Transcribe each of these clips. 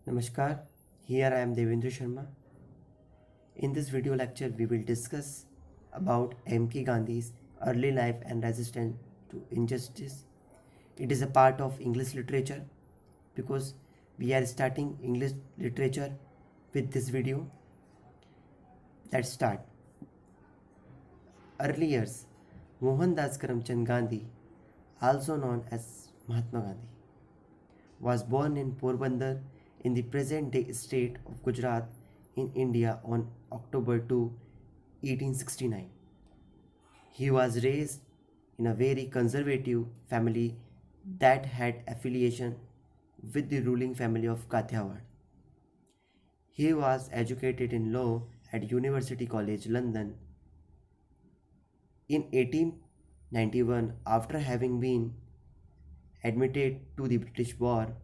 Namaskar, here I am Devendra Sharma. In this video lecture, we will discuss about M.K. Gandhi's early life and resistance to injustice. It is a part of English literature because we are starting English literature with this video. Let's start. Early years. Mohandas Karamchand Gandhi, also known as Mahatma Gandhi, was born in Porbandar in the present-day state of Gujarat in India on October 2, 1869. He was raised in a very conservative family that had affiliation with the ruling family of Kathiawad. He was educated in law at University College London. In 1891, after having been admitted to the British War,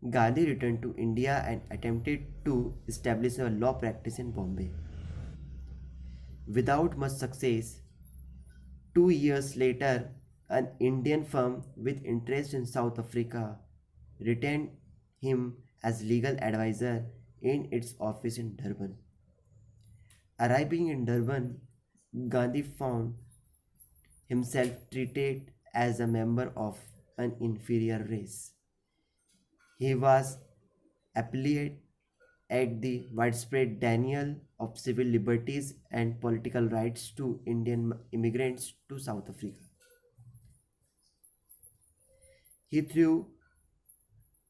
Gandhi returned to India and attempted to establish a law practice in Bombay. Without much success, 2 years later, an Indian firm with interest in South Africa retained him as legal advisor in its office in Durban. Arriving in Durban, Gandhi found himself treated as a member of an inferior race. He was appalled at the widespread denial of civil liberties and political rights to Indian immigrants to South Africa. He threw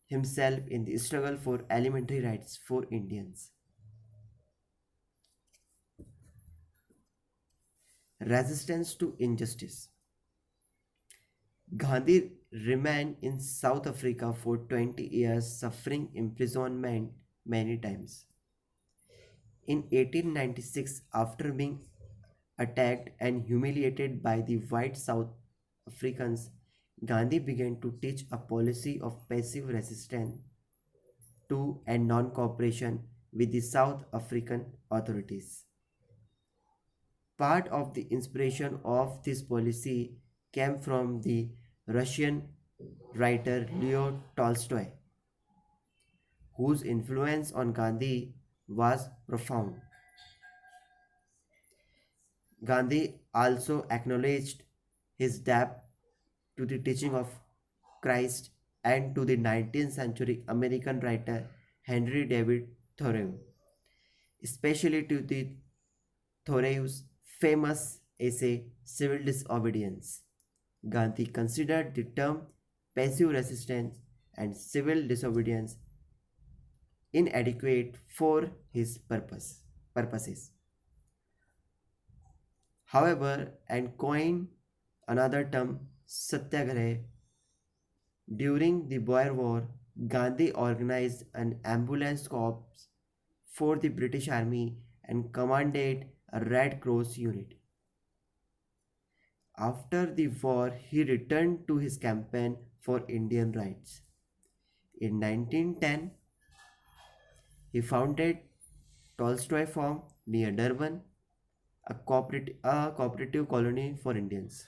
himself in the struggle for elementary rights for Indians. Resistance to injustice. Gandhi remained in South Africa for 20 years, suffering imprisonment many times. In 1896, after being attacked and humiliated by the white South Africans, Gandhi began to teach a policy of passive resistance to and non-cooperation with the South African authorities. Part of the inspiration of this policy came from the Russian writer Leo Tolstoy, whose influence on Gandhi was profound. Gandhi also acknowledged his debt to the teaching of Christ and to the 19th century American writer Henry David Thoreau, especially to the Thoreau's famous essay Civil Disobedience. Gandhi considered the term passive resistance and civil disobedience inadequate for his purposes. However, and coined another term Satyagraha. During the Boer War, Gandhi organized an ambulance corps for the British Army and commanded a Red Cross unit. After the war, he returned to his campaign for Indian rights. In 1910, he founded Tolstoy Farm near Durban, a cooperative colony for Indians.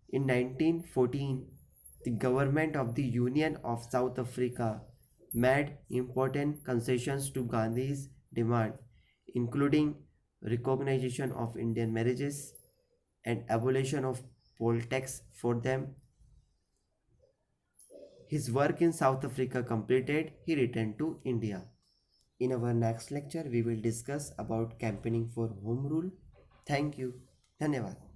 In 1914, the government of the Union of South Africa made important concessions to Gandhi's demand, including recognition of Indian marriages and abolition of poll tax for them. His work in South Africa completed, he returned to India. In our next lecture, we will discuss about campaigning for home rule. Thank you. धन्यवाद.